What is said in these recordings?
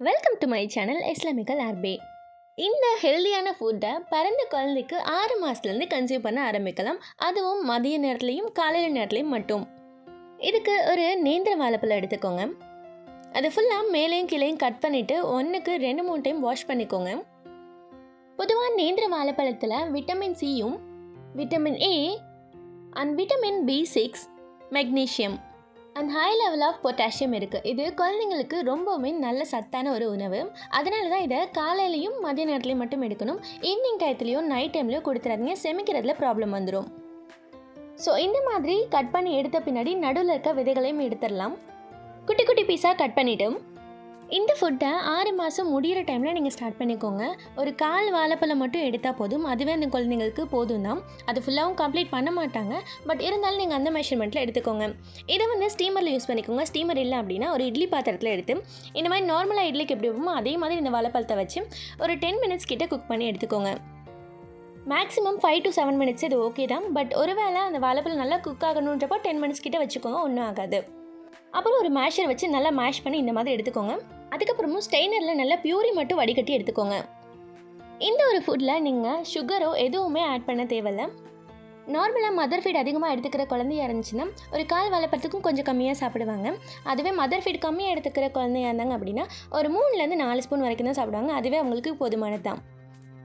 Welcome to my channel இஸ்லாமிக்கல் ஆர்பே. இந்த ஹெல்தியான ஃபுட்டை பிறந்த குழந்தைக்கு 6 மாதத்துலேருந்து கன்சியூம் பண்ண ஆரம்பிக்கலாம். அதுவும் மதிய நேரத்துலையும் காலையில் நேரத்துலையும் மட்டும். இதுக்கு ஒரு நேந்திர வாழைப்பழம் எடுத்துக்கோங்க. அது ஃபுல்லாக மேலேயும் கீழேயும் கட் பண்ணிவிட்டு 1க்கு 2-3 டைம் வாஷ் பண்ணிக்கோங்க. பொதுவாக நேந்திர வாழைப்பழத்தில் விட்டமின் சியும் vitamin A and vitamin B6 magnesium and high level of potassium இருக்குது. இது குழந்தைங்களுக்கு ரொம்பவுமே நல்ல சத்தான ஒரு உணவு. அதனால தான் இதை காலையிலையும் மதிய நேரத்துலையும் மட்டும் எடுக்கணும். ஈவினிங் டயத்துலையும் நைட் டைம்லையும் கொடுத்துறாதீங்க, செமிக்கிறதுல ப்ராப்ளம் வந்துடும். ஸோ இந்த மாதிரி கட் பண்ணி எடுத்த பின்னாடி நடுவில் இருக்க விதைகளையும் எடுத்துடலாம். குட்டி குட்டி பீஸாக கட் பண்ணிவிட்டு இந்த ஃபுட்டை 6 மாதம் முடிகிற டைமில் நீங்கள் ஸ்டார்ட் பண்ணிக்கோங்க. ஒரு 1/4 வாழைப்பழம் மட்டும் எடுத்தால் போதும். அதுவே அந்த குழந்தைங்களுக்கு போதும் தான். அது ஃபுல்லாகவும் கம்ப்ளீட் பண்ண மாட்டாங்க. பட் இருந்தாலும் நீங்கள் அந்த மெஷர்மெண்ட்டில் எடுத்துக்கோங்க. இதை ஸ்டீமரில் யூஸ் பண்ணிக்கோங்க. ஸ்டீமர் இல்லை அப்படின்னா ஒரு இட்லி பாத்திரத்தில் எடுத்து இந்த மாதிரி நார்மலாக இட்லிக்கு எப்படி வைப்போமோ அதே மாதிரி இந்த வாழைப்பழத்தை வச்சு ஒரு 10 மினிட்ஸ் கிட்ட குக் பண்ணி எடுத்துக்கோங்க. மேக்ஸிமம் 5 to 7 மினிட்ஸ் இது ஓகே தான். பட் ஒருவேளை அந்த வாழைப்பழம் நல்லா குக் ஆகணுன்றப்போ 10 மினிட்ஸ் கிட்ட வச்சுக்கோங்க, ஒன்றும் ஆகாது. அப்புறம் ஒரு மேஷர் வச்சு நல்லா மேஷ் பண்ணி இந்த மாதிரி எடுத்துக்கோங்க. அதுக்கப்புறமும் ஸ்டெய்னரில் நல்லா பியூரி மட்டும் வடிகட்டி எடுத்துக்கோங்க. இந்த ஒரு ஃபுட்டில் நீங்கள் சுகரோ எதுவுமே ஆட் பண்ண தேவையில்லை. நார்மலாக மதர் ஃபீட் அதிகமாக எடுத்துக்கிற குழந்தையா இருந்துச்சுன்னா ஒரு 1/4 வாழைப்பழத்துக்கும் கொஞ்சம் கம்மியாக சாப்பிடுவாங்க. அதுவே மதர் ஃபீட் கம்மியாக எடுத்துக்கிற குழந்தையா இருந்தாங்க அப்படின்னா ஒரு 3லேருந்து 4 ஸ்பூன் வரைக்கும் தான் சாப்பிடுவாங்க. அதுவே அவங்களுக்கு போதுமானது தான்.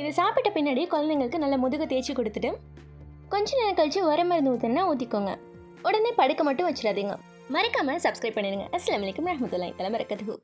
இது சாப்பிட்ட பின்னாடி குழந்தைங்களுக்கு நல்ல முதுகு தேய்ச்சி கொடுத்துட்டு கொஞ்ச நேரம் கழித்து உர மருந்து ஊற்றினா ஊற்றிக்கோங்க. உடனே படுக்க மட்டும் வச்சிடாதீங்க. மறக்காமல் சப்ஸ்கிரைப் பண்ணிடுங்க. அஸ்ஸலாமு அலைக்கும் வரஹ்மத்துல்லாஹி தஆலா வபரகாத்துஹு.